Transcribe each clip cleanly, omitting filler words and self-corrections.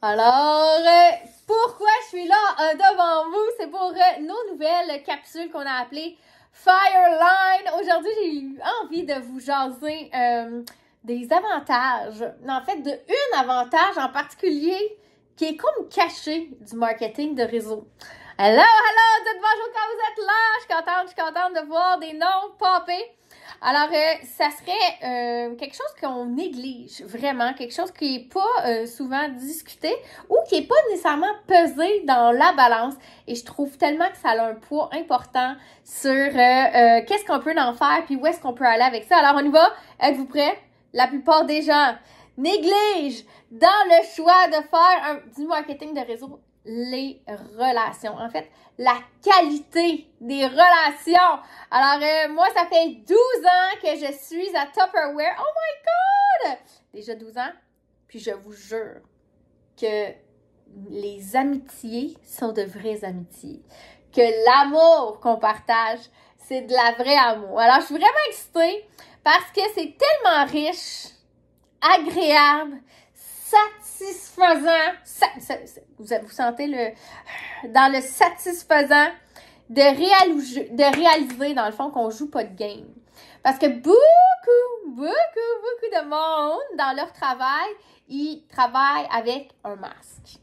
Alors, pourquoi je suis là devant vous? C'est pour nos nouvelles capsules qu'on a appelées Fireline. Aujourd'hui, j'ai eu envie de vous jaser des avantages. En fait, d'un avantage en particulier qui est comme caché du marketing de réseau. Hello, dites bonjour quand vous êtes là. Je suis contente de voir des noms popper. Alors, ça serait quelque chose qu'on néglige vraiment, quelque chose qui n'est pas souvent discuté ou qui n'est pas nécessairement pesé dans la balance. Et je trouve tellement que ça a un poids important sur qu'est-ce qu'on peut en faire puis où est-ce qu'on peut aller avec ça. Alors, on y va. Êtes-vous prêts? La plupart des gens négligent dans le choix de faire du marketing de réseau les relations. En fait, la qualité des relations. Alors, moi, ça fait 12 ans que je suis à Tupperware. Oh my God! Déjà 12 ans. Puis je vous jure que les amitiés sont de vraies amitiés. Que l'amour qu'on partage, c'est de la vraie amour. Alors, je suis vraiment excitée parce que c'est tellement riche, agréable, satisfaisant, vous sentez dans le satisfaisant de réaliser dans le fond qu'on joue pas de game. Parce que beaucoup de monde dans leur travail, ils travaillent avec un masque.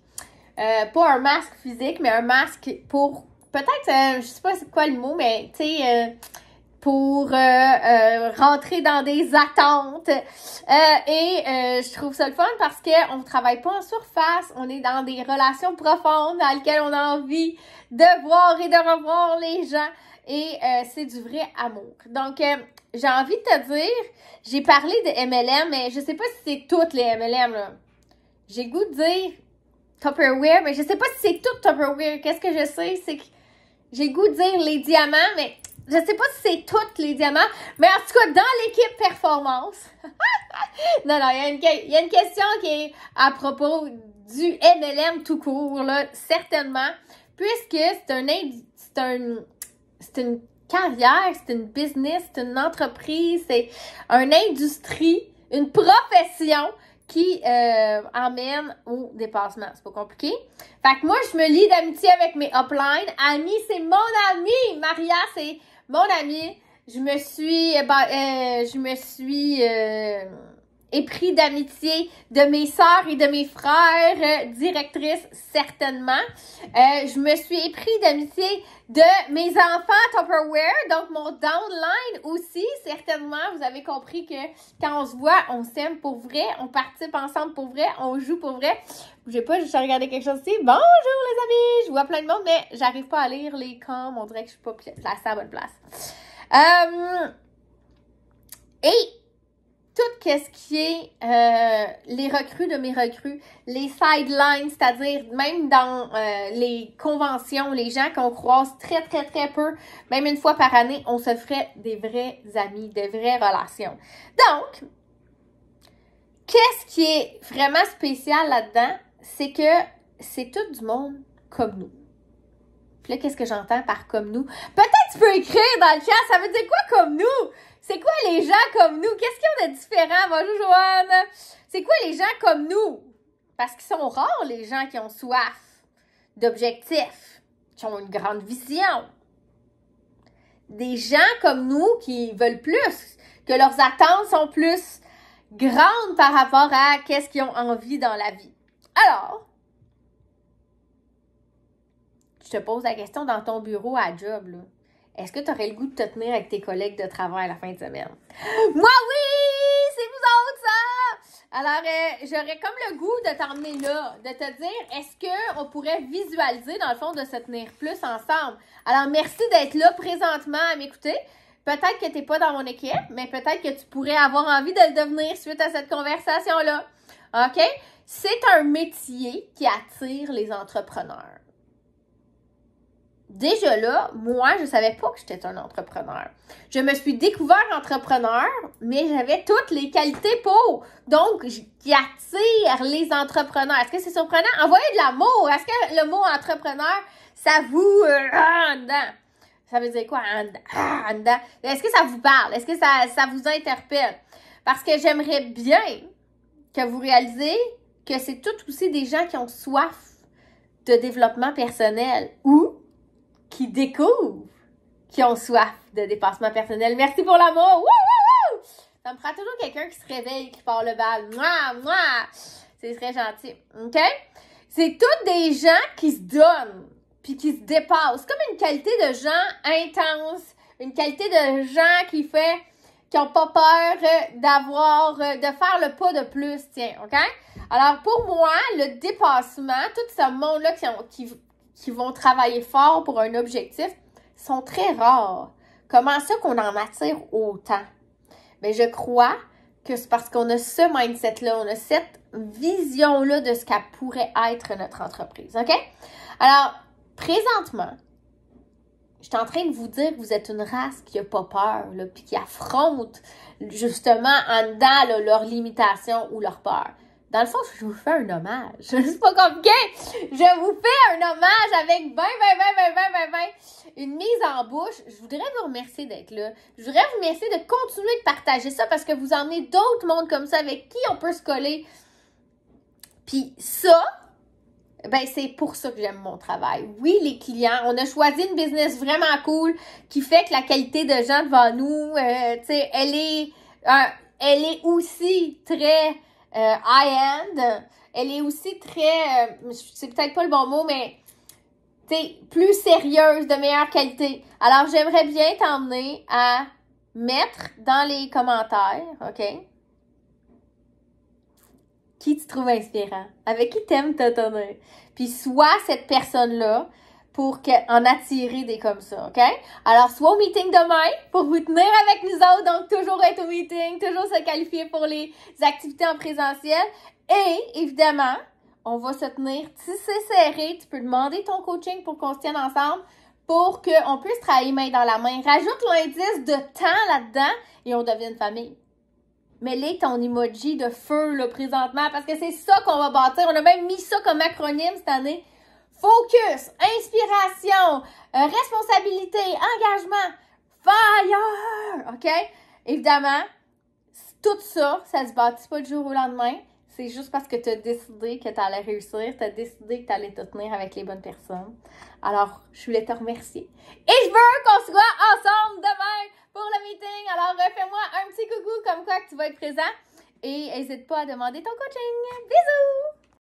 Pas un masque physique, mais un masque pour, peut-être, je sais pas c'est quoi le mot, mais tu sais, pour rentrer dans des attentes. Je trouve ça le fun parce qu'on ne travaille pas en surface, on est dans des relations profondes dans lesquelles on a envie de voir et de revoir les gens. Et c'est du vrai amour. Donc, j'ai envie de te dire, j'ai parlé de MLM, mais je sais pas si c'est toutes les MLM, là. J'ai goût de dire Tupperware, mais je sais pas si c'est tout Tupperware. Qu'est-ce que je sais? C'est que j'ai goût de dire les diamants, mais je sais pas si c'est tous les diamants, mais en tout cas, dans l'équipe performance. non, il y a une question qui est à propos du MLM tout court, là, certainement, puisque c'est une carrière, c'est une business, c'est une entreprise, c'est une industrie, une profession qui emmène au dépassement. C'est pas compliqué. Fait que moi, je me lie d'amitié avec mes uplines. Ami, c'est mon ami. Maria, c'est mon amie. Je me suis épris d'amitié de mes sœurs et de mes frères, directrices certainement. Je me suis épris d'amitié de mes enfants Tupperware, donc mon downline aussi, certainement. Vous avez compris que quand on se voit, on s'aime pour vrai, on participe ensemble pour vrai, on joue pour vrai. Bougez pas, je suis regarder quelque chose ici. Bonjour les amis! Je vois plein de monde, mais j'arrive pas à lire les coms. On dirait que je suis pas placée à la bonne place. Et tout ce qui est les recrues de mes recrues, les sidelines, c'est-à-dire même dans les conventions, les gens qu'on croise très peu, même une fois par année, on se ferait des vrais amis, des vraies relations. Donc, qu'est-ce qui est vraiment spécial là-dedans? C'est que c'est tout du monde comme nous. Puis là, qu'est-ce que j'entends par comme nous? Peut-être tu peux écrire dans le chat, ça veut dire quoi comme nous? C'est quoi les gens comme nous? Qu'est-ce qu'ils ont de différent? Bonjour Joanne! C'est quoi les gens comme nous? Parce qu'ils sont rares les gens qui ont soif d'objectifs, qui ont une grande vision. Des gens comme nous qui veulent plus, que leurs attentes sont plus grandes par rapport à qu'est-ce qu'ils ont envie dans la vie. Alors, je te pose la question dans ton bureau à job, là. Est-ce que tu aurais le goût de te tenir avec tes collègues de travail à la fin de semaine? Moi, oui! C'est vous autres, ça! Alors, j'aurais comme le goût de t'emmener là, de te dire, est-ce qu'on pourrait visualiser, dans le fond, de se tenir plus ensemble? Alors, merci d'être là présentement à m'écouter. Peut-être que tu n'es pas dans mon équipe, mais peut-être que tu pourrais avoir envie de le devenir suite à cette conversation-là. OK? C'est un métier qui attire les entrepreneurs. Déjà là, moi, je savais pas que j'étais un entrepreneur. Je me suis découvert entrepreneur, mais j'avais toutes les qualités pour. Donc, qui attire les entrepreneurs. Est-ce que c'est surprenant? Envoyez de l'amour. Est-ce que le mot entrepreneur, ça vous en dedans? Ça veut dire quoi? En dedans? Est-ce que ça vous parle? Est-ce que ça vous interpelle? Parce que j'aimerais bien que vous réalisez que c'est tout aussi des gens qui ont soif de développement personnel ou qui découvrent qui ont soif de dépassement personnel. Merci pour l'amour! Wouh, wouh, wouh! Ça me prend toujours quelqu'un qui se réveille, qui part le bal. Mouah, mouah! C'est très gentil. OK? C'est tous des gens qui se donnent puis qui se dépassent. Comme une qualité de gens intense, une qualité de gens qui n'ont pas peur de faire le pas de plus, tiens, OK? Alors, pour moi, le dépassement, tout ce monde-là qui vont travailler fort pour un objectif, sont très rares. Comment ça qu'on en attire autant? Bien, je crois que c'est parce qu'on a ce mindset-là, on a cette vision-là de ce qu'elle pourrait être notre entreprise, OK? Alors, présentement, je suis en train de vous dire que vous êtes une race qui n'a pas peur, là, puis qui affronte justement en dedans là, leurs limitations ou leurs peurs. Dans le fond, je vous fais un hommage. C'est pas compliqué. Je vous fais un hommage avec une mise en bouche. Je voudrais vous remercier d'être là. Je voudrais vous remercier de continuer de partager ça parce que vous emmenez d'autres mondes comme ça avec qui on peut se coller. Puis ça, ben c'est pour ça que j'aime mon travail. Oui, les clients, on a choisi une business vraiment cool qui fait que la qualité de gens devant nous, tu sais, elle est aussi très high-end. Elle est aussi très, c'est peut-être pas le bon mot, mais tu sais, plus sérieuse, de meilleure qualité. Alors, j'aimerais bien t'emmener à mettre dans les commentaires, OK? Qui tu trouves inspirant, avec qui t'aimes te tenir. Puis sois cette personne-là pour en attirer des comme ça, OK? Alors, soit au meeting demain pour vous tenir avec nous autres, donc toujours être au meeting, toujours se qualifier pour les activités en présentiel. Et, évidemment, on va se tenir tissé serré. Tu peux demander ton coaching pour qu'on se tienne ensemble pour qu'on puisse travailler main dans la main. Rajoute l'indice de temps là-dedans et on devient une famille. Mets-les ton emoji de feu là, présentement parce que c'est ça qu'on va bâtir. On a même mis ça comme acronyme cette année. Focus, inspiration, responsabilité, engagement, fire! OK? Évidemment, tout ça, ça se bâtit pas du jour au lendemain. C'est juste parce que tu as décidé que tu allais réussir, tu as décidé que tu allais te tenir avec les bonnes personnes. Alors, je voulais te remercier. Et je veux qu'on soit ensemble demain pour le meeting. Alors, fais-moi un petit coucou comme quoi que tu vas être présent. Et n'hésite pas à demander ton coaching. Bisous!